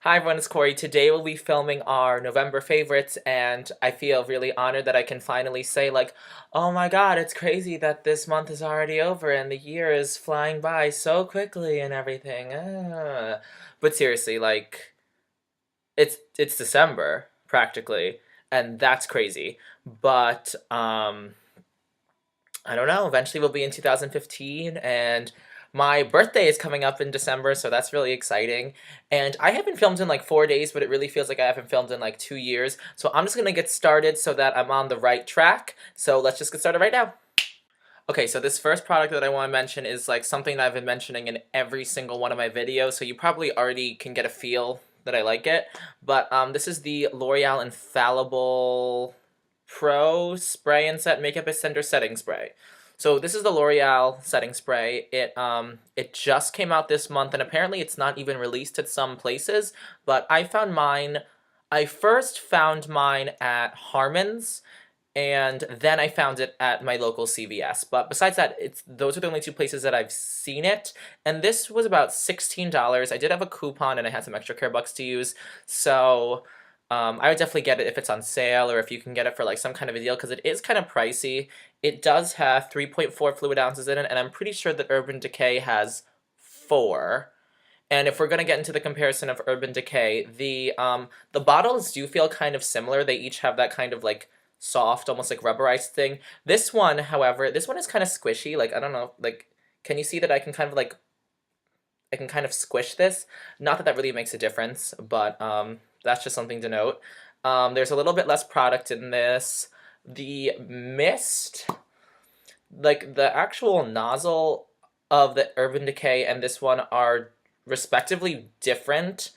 Hi everyone, it's Corey. Today we'll be filming our November favorites, and I feel really honored that I can finally say, like, oh my god, it's crazy that this month is already over and the year is flying by so quickly and everything. But seriously, like, it's December, practically, and that's crazy. But, I don't know. Eventually, we'll be in 2015, and my birthday is coming up in December, so that's really exciting. And I haven't filmed in like 4 days, but it really feels like I haven't filmed in like 2 years. So I'm just gonna get started so that I'm on the right track. So let's just get started right now. Okay, so this first product that I want to mention is like something that I've been mentioning in every single one of my videos, so you probably already can get a feel that I like it. But this is the L'Oreal Infallible Pro Spray and Set Makeup Extender Setting Spray. So this is the L'Oreal setting spray. It just came out this month, and apparently it's not even released at some places. But I found mine. I first found mine at Harmon's, and then I found it at my local CVS. But besides that, those are the only two places that I've seen it. And this was about $16. I did have a coupon, and I had some extra care bucks to use, so I would definitely get it if it's on sale or if you can get it for like some kind of a deal, because it is kind of pricey. It does have 3.4 fluid ounces in it, and I'm pretty sure that Urban Decay has 4. And if we're gonna get into the comparison of Urban Decay, the bottles do feel kind of similar. They each have that kind of like soft, almost like rubberized thing. This one, however, this one is kind of squishy. Like, I don't know, like, can you see that I can kind of like I can kind of squish this? Not that that really makes a difference, but that's just something to note. There's a little bit less product in this. The mist, like the actual nozzle of the Urban Decay and this one are respectively different.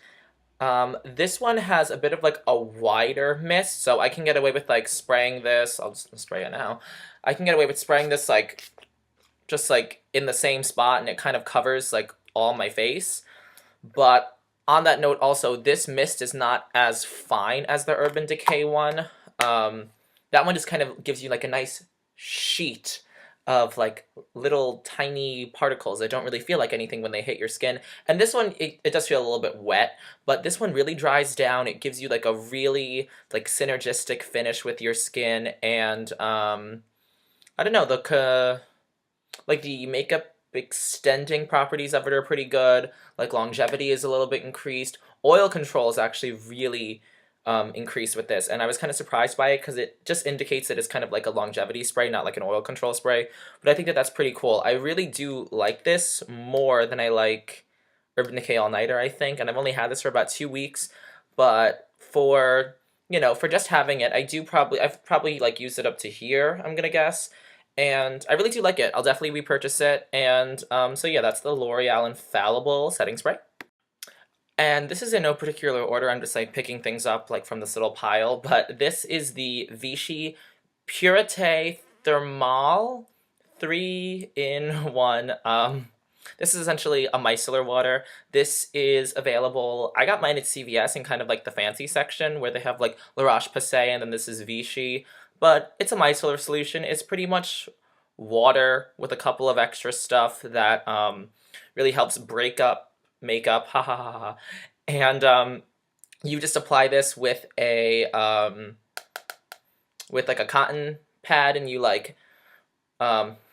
This one has a bit of like a wider mist, so I can get away with like spraying this. I'll just spray it now. I can get away with spraying this like just like in the same spot, and it kind of covers like all my face. But on that note, also, this mist is not as fine as the Urban Decay one. That one just kind of gives you like a nice sheet of like little tiny particles that don't really feel like anything when they hit your skin. And this one, it does feel a little bit wet, but this one really dries down. It gives you like a really like synergistic finish with your skin, and I don't know, like the makeup extending properties of it are pretty good. Like longevity is a little bit increased. Oil control is actually really increased with this, and I was kind of surprised by it because it just indicates that it's kind of like a longevity spray, not like an oil control spray. But I think that that's pretty cool. I really do like this more than I like Urban Decay All Nighter, I think, and I've only had this for about 2 weeks. But for for just having it, I've probably like used it up to here, I'm gonna guess. And I really do like it. I'll definitely repurchase it. And so yeah, that's the L'Oreal Infallible Setting Spray. And this is in no particular order. I'm just like picking things up like from this little pile. But this is the Vichy Purete Thermale 3-in-1. This is essentially a micellar water. This is available. I got mine at CVS in kind of like the fancy section where they have like La Roche Posay, and then this is Vichy. But it's a micellar solution. It's pretty much water with a couple of extra stuff that really helps break up makeup. Ha ha ha ha. And you just apply this with like a cotton pad, and you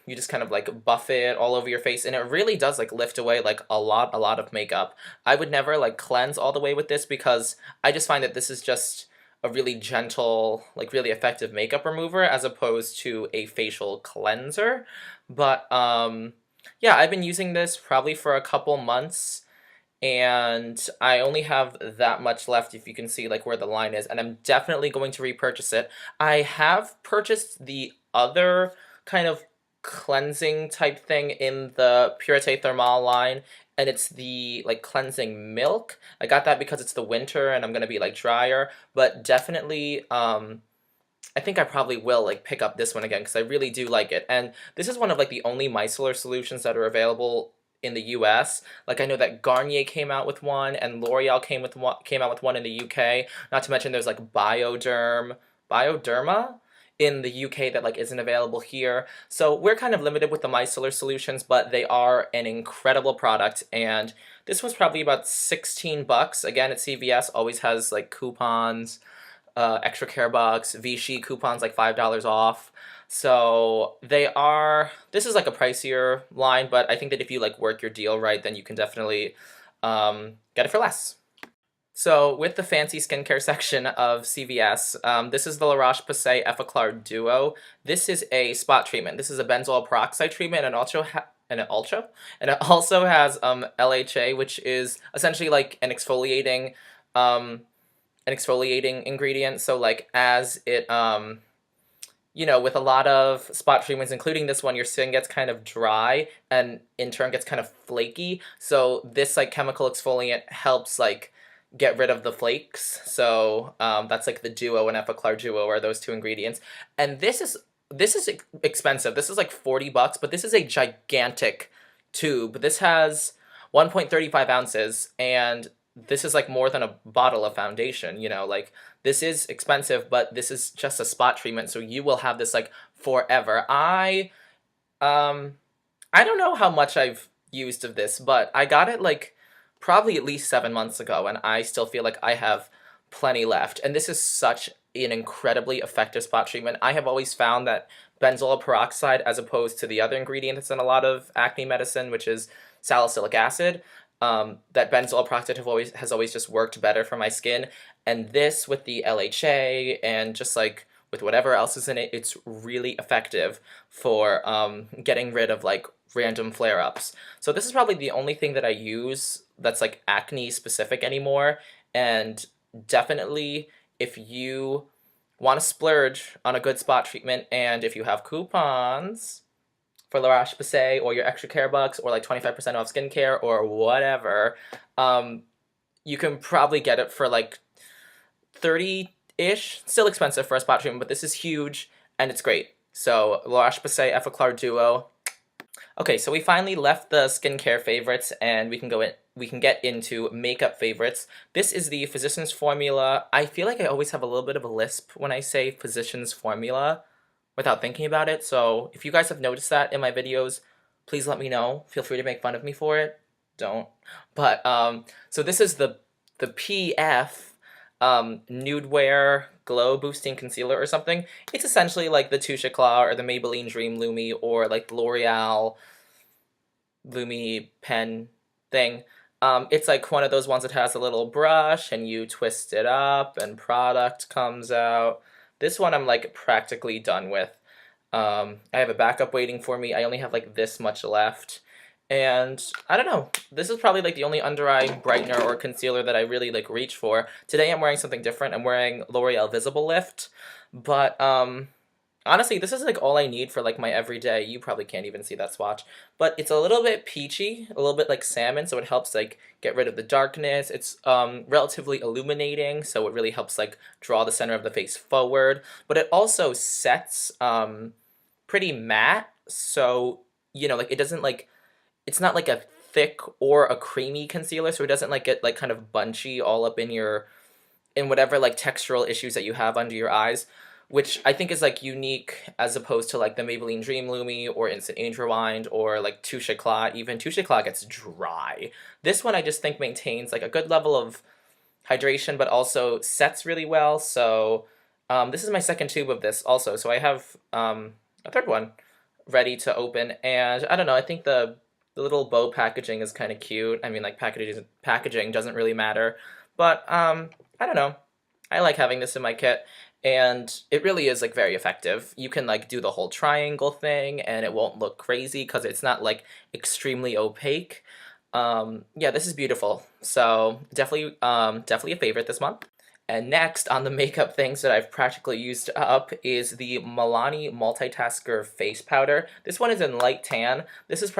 just kind of like buff it all over your face, and it really does like lift away like a lot of makeup. I would never like cleanse all the way with this because I just find that this is just a really gentle, like really effective makeup remover as opposed to a facial cleanser. But yeah, I've been using this probably for a couple months, and I only have that much left, if you can see like where the line is, and I'm definitely going to repurchase it. I have purchased the other kind of cleansing type thing in the Purete Thermal line, and it's the like cleansing milk. I got that because it's the winter and I'm gonna be like drier, but definitely I think I probably will like pick up this one again because I really do like it. And this is one of like the only micellar solutions that are available in the US. Like I know that Garnier came out with one, and L'Oreal came out with one in the UK. Not to mention there's like Bioderma in the UK that like isn't available here. So we're kind of limited with the micellar solutions, but they are an incredible product, and This was probably about 16 bucks. Again, at CVS, always has like coupons, extra care bucks, Vichy coupons like $5 off. So this is like a pricier line, but I think that if you like work your deal right, then you can definitely get it for less. So with the fancy skincare section of CVS, this is the La Roche-Posay Effaclar Duo. This is a spot treatment. This is a benzoyl peroxide treatment, and it also has LHA, which is essentially like an exfoliating ingredient. So like as it with a lot of spot treatments, including this one, your skin gets kind of dry and in turn gets kind of flaky. So this like chemical exfoliant helps like get rid of the flakes. So that's like the duo and Effaclar duo are those two ingredients. And this is expensive. This is like 40 bucks, but this is a gigantic tube. This has 1.35 ounces, and this is like more than a bottle of foundation, like this is expensive, but this is just a spot treatment, so you will have this like forever. I don't know how much I've used of this, but I got it like probably at least 7 months ago, and I still feel like I have plenty left. And this is such an incredibly effective spot treatment. I have always found that benzoyl peroxide, as opposed to the other ingredient that's in a lot of acne medicine, which is salicylic acid, that benzoyl peroxide has always just worked better for my skin. And this with the LHA and just like with whatever else is in it, it's really effective for getting rid of like random flare-ups. So this is probably the only thing that I use that's like acne specific anymore. And definitely, if you want to splurge on a good spot treatment, and if you have coupons for La Roche-Posay or your extra care bucks or like 25% off skincare or whatever, you can probably get it for like 30-ish. Still expensive for a spot treatment, but this is huge and it's great. So La Roche-Posay Effaclar Duo. Okay, so we finally left the skincare favorites and we can get into makeup favorites. This is the Physicians Formula. I feel like I always have a little bit of a lisp when I say Physicians Formula without thinking about it. So if you guys have noticed that in my videos, please let me know. Feel free to make fun of me for it. Don't. But so this is the PF Nudewear Glow Boosting Concealer or something. It's essentially like the Touche Eclat or the Maybelline Dream Lumi or like the L'Oreal Lumi pen thing. It's like one of those ones that has a little brush and you twist it up and product comes out. This one I'm like practically done with. I have a backup waiting for me. I only have like this much left. And I don't know, this is probably like the only under eye brightener or concealer that I really like reach for. Today I'm wearing something different. I'm wearing L'Oreal Visible Lift, but honestly, this is like all I need for like my everyday. You probably can't even see that swatch, but it's a little bit peachy, a little bit like salmon, so it helps like get rid of the darkness. It's relatively illuminating, so it really helps like draw the center of the face forward, but it also sets pretty matte, so like it doesn't like, it's not like a thick or a creamy concealer, so it doesn't like get like kind of bunchy all up in whatever like textural issues that you have under your eyes, which I think is like unique as opposed to like the Maybelline Dream Lumi or Instant Age Rewind or like Touche Eclat. Even Touche Eclat gets dry. This one I just think maintains like a good level of hydration, but also sets really well. So this is my second tube of this also, so I have a third one ready to open, and I don't know, I think the little bow packaging is kind of cute. I mean, like, packaging doesn't really matter. But, I don't know. I like having this in my kit. And it really is, like, very effective. You can, like, do the whole triangle thing, and it won't look crazy because it's not, like, extremely opaque. Yeah, this is beautiful. So, definitely a favorite this month. And next on the makeup things that I've practically used up is the Milani Multitasker Face Powder. This one is in light tan. This is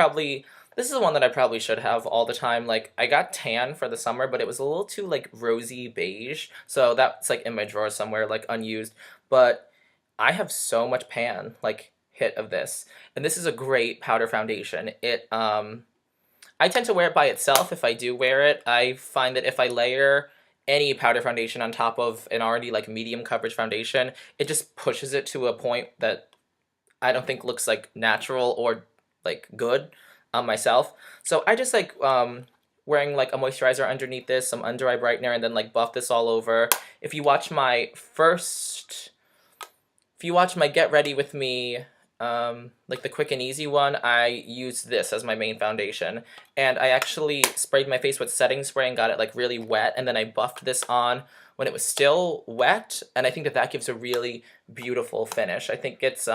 the one that I probably should have all the time. Like, I got tan for the summer, but it was a little too, like, rosy beige. So that's, like, in my drawer somewhere, like, unused. But I have so much pan, like, hit of this. And this is a great powder foundation. I tend to wear it by itself if I do wear it. I find that if I layer any powder foundation on top of an already, like, medium coverage foundation, it just pushes it to a point that I don't think looks, like, natural or, like, good on myself. So I just like wearing like a moisturizer underneath this, some under eye brightener, and then like buff this all over. If you watch my Get Ready With Me, like the quick and easy one, I used this as my main foundation. And I actually sprayed my face with setting spray and got it like really wet, and then I buffed this on when it was still wet, and I think that that gives a really beautiful finish. I think it's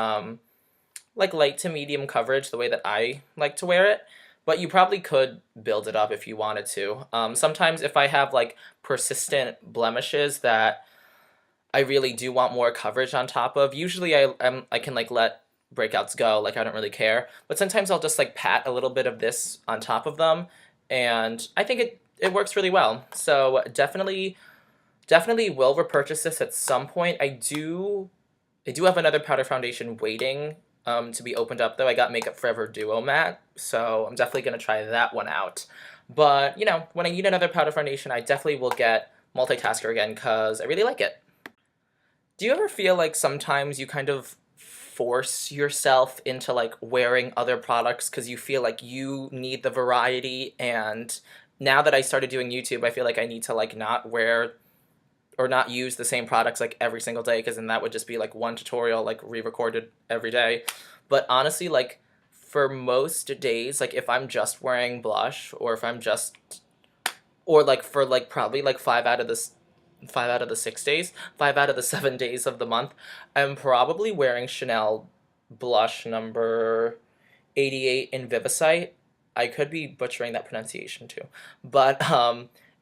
like light to medium coverage, the way that I like to wear it. But you probably could build it up if you wanted to. Sometimes if I have like persistent blemishes that I really do want more coverage on top of, usually I can like let breakouts go, like I don't really care. But sometimes I'll just like pat a little bit of this on top of them, and I think it works really well. So definitely will repurchase this at some point. I do have another powder foundation waiting to be opened up, though. I got Makeup Forever Duo Matte, so I'm definitely going to try that one out. But, you know, when I need another powder foundation, I definitely will get Multitasker again, because I really like it. Do you ever feel like sometimes you kind of force yourself into, like, wearing other products because you feel like you need the variety? And now that I started doing YouTube, I feel like I need to, like, not wear or not use the same products like every single day, because then that would just be like one tutorial like re-recorded every day. But honestly, like for most days, like if I'm just wearing blush, or if I'm just, or like for like probably like 5 out of the 6 days, 5 out of the 7 days of the month, I'm probably wearing Chanel blush number 88 in Vivacite. I could be butchering that pronunciation too, but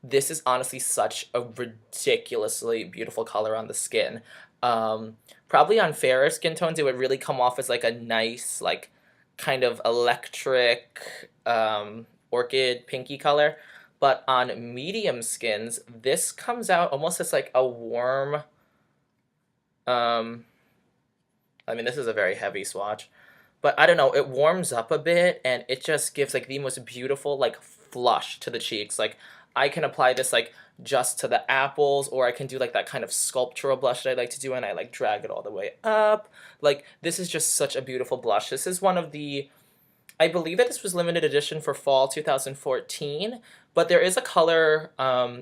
this is honestly such a ridiculously beautiful color on the skin. Probably on fairer skin tones, it would really come off as like a nice, like kind of electric orchid pinky color. But on medium skins, this comes out almost as like a warm. I mean, this is a very heavy swatch, but I don't know. It warms up a bit, and it just gives like the most beautiful like flush to the cheeks. Like I can apply this like just to the apples, or I can do like that kind of sculptural blush that I like to do, and I like drag it all the way up. Like this is just such a beautiful blush. This is one of the, I believe that this was limited edition for fall 2014, but there is a color,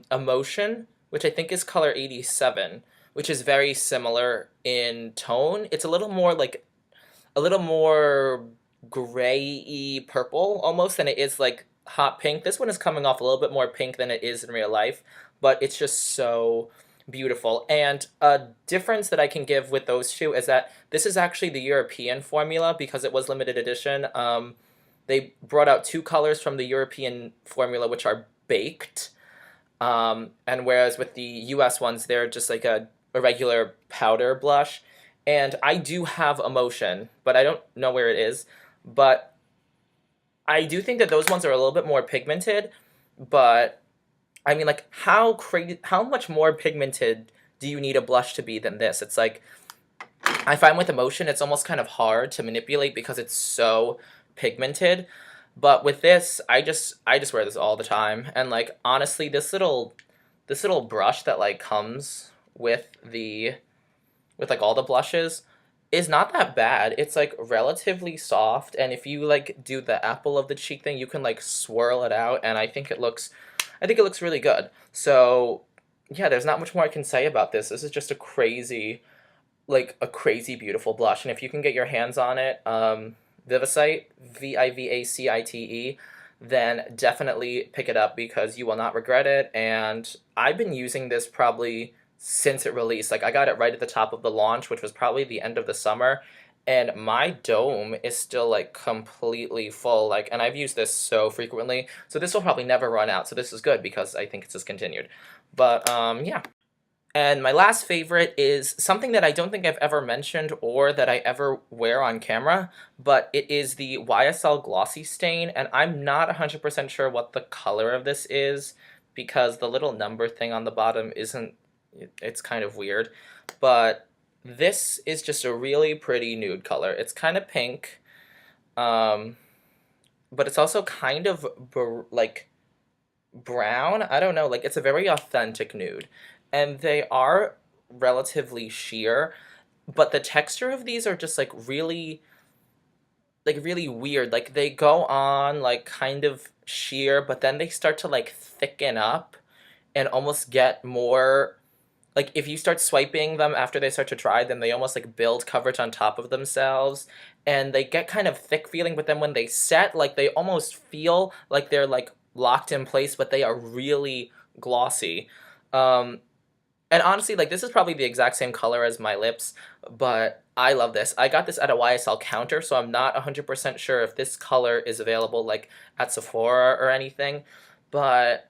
Emotion, which I think is color 87, which is very similar in tone. It's a little more like, a little more gray-y purple almost than it is like hot pink. This one is coming off a little bit more pink than it is in real life, but it's just so beautiful. And a difference that I can give with those two is that this is actually the European formula, because it was limited edition. They brought out two colors from the European formula, which are baked. And whereas with the US ones, they're just like a regular powder blush. And I do have Emotion, but I don't know where it is. But I do think that those ones are a little bit more pigmented. But I mean, like, how much more pigmented do you need a blush to be than this? It's like, I find with Emotion, it's almost kind of hard to manipulate because it's so pigmented. But with this, I just wear this all the time. And like honestly, this little brush that like comes with like all the blushes is not that bad. It's like relatively soft, and if you like do the apple of the cheek thing, you can like swirl it out, and I think it looks really good. So yeah, there's not much more I can say about this. This is just a crazy beautiful blush, and if you can get your hands on it, Vivacite, Vivacite, then definitely pick it up, because you will not regret it. And I've been using this probably since it released. Like I got it right at the top of the launch, which was probably the end of the summer, and my dome is still like completely full. Like, and I've used this so frequently, so this will probably never run out. So this is good because I think it's discontinued. But yeah. And my last favorite is something that I don't think I've ever mentioned or that I ever wear on camera, but it is the YSL Glossy Stain, and I'm not 100% sure what the color of this is, because the little number thing on the bottom isn't, it's kind of weird, but this is just a really pretty nude color. It's kind of pink, but it's also kind of like brown. I don't know, like it's a very authentic nude. And they are relatively sheer, but the texture of these are just like really, like really weird. Like they go on like kind of sheer, but then they start to like thicken up and almost get more like if you start swiping them after they start to dry, then they almost like build coverage on top of themselves and they get kind of thick feeling, but then when they set, like they almost feel like they're like locked in place, but they are really glossy. Um, and honestly, like this is probably the exact same color as my lips, but I love this. I got this at a YSL counter, so I'm not 100% sure if this color is available like at Sephora or anything, but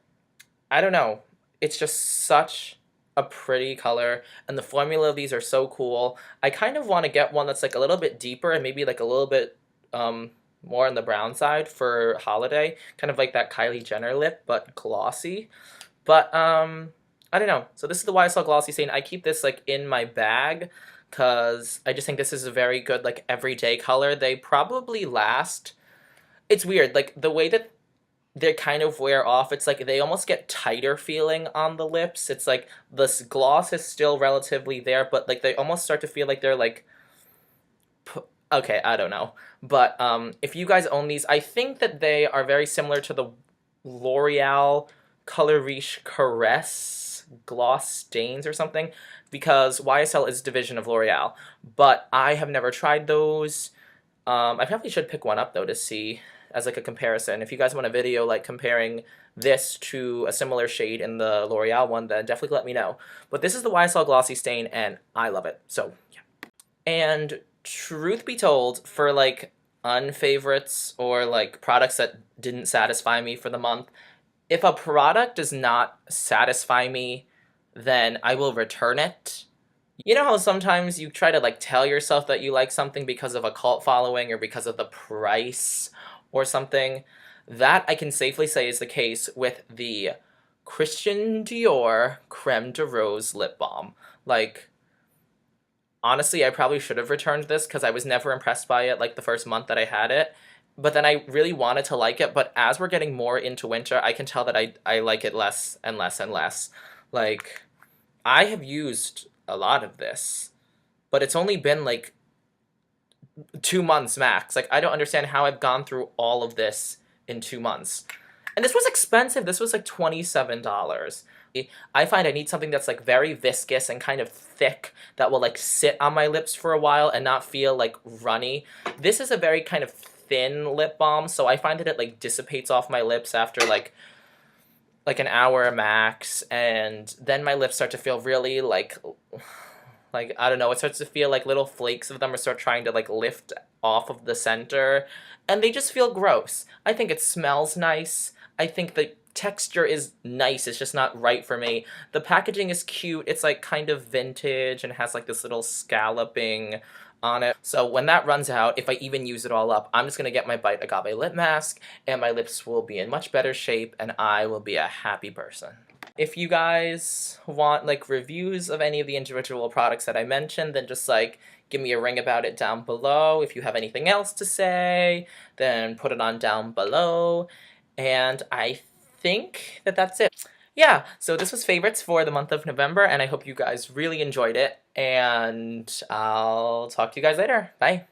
I don't know. It's just such a pretty color, and the formula of these are so cool. I kind of want to get one that's like a little bit deeper and maybe like a little bit more on the brown side for holiday, kind of like that Kylie Jenner lip, but glossy. But I don't know. So this is the YSL Glossy Stain. I keep this like in my bag because I just think this is a very good like everyday color. They probably last. It's weird, like the way that they kind of wear off. It's like they almost get tighter feeling on the lips. It's like this gloss is still relatively there, but like they almost start to feel like they're like okay, I don't know. But if you guys own these, I think that they are very similar to the L'Oreal Color Riche Caress gloss stains or something, because YSL is a division of L'Oreal, but I have never tried those. I probably should pick one up though to see as like a comparison. If you guys want a video like comparing this to a similar shade in the L'Oreal one, then definitely let me know. But this is the YSL Glossy Stain and I love it. So yeah. And truth be told, for like unfavorites or like products that didn't satisfy me for the month, if a product does not satisfy me, then I will return it. You know how sometimes you try to like tell yourself that you like something because of a cult following or because of the price or something? That I can safely say is the case with the Christian Dior Creme de Rose lip balm. Like, honestly, I probably should have returned this because I was never impressed by it like the first month that I had it. But then I really wanted to like it, but as we're getting more into winter, I can tell that I like it less and less and less. Like, I have used a lot of this, but it's only been like 2 months max. Like, I don't understand how I've gone through all of this in 2 months. And this was expensive. This was like $27. I find I need something that's like very viscous and kind of thick that will like sit on my lips for a while and not feel like runny. This is a very kind of thin lip balm, so I find that it like dissipates off my lips after like an hour max, and then my lips start to feel really like I don't know, it starts to feel like little flakes of them are start trying to like lift off of the center, and they just feel gross. I think it smells nice. I think the texture is nice. It's just not right for me. The packaging is cute. It's like kind of vintage and has like this little scalloping on it. So when that runs out, if I even use it all up, I'm just gonna get my Bite Agave lip mask and my lips will be in much better shape and I will be a happy person. If you guys want like reviews of any of the individual products that I mentioned, then just like give me a ring about it down below. If you have anything else to say, then put it on down below. And I think that that's it. Yeah, so this was favorites for the month of November, and I hope you guys really enjoyed it, and I'll talk to you guys later. Bye.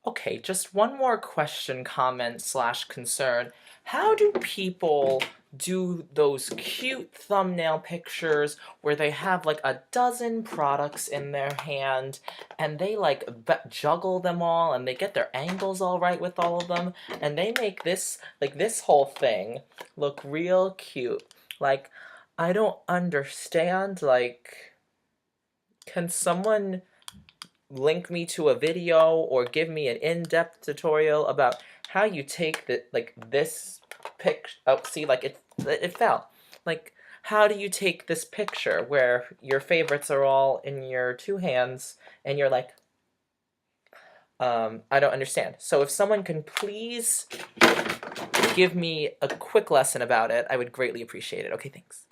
Okay, just one more question, comment, slash concern. How do people do those cute thumbnail pictures where they have like a dozen products in their hand and they like juggle them all and they get their angles all right with all of them and they make this, like this whole thing look real cute? Like, I don't understand, like, can someone link me to a video or give me an in-depth tutorial about how you take the, like, this picture? Oh, see, like, it fell. Like, how do you take this picture where your favorites are all in your two hands and you're like, I don't understand. So if someone can please give me a quick lesson about it, I would greatly appreciate it. Okay, thanks.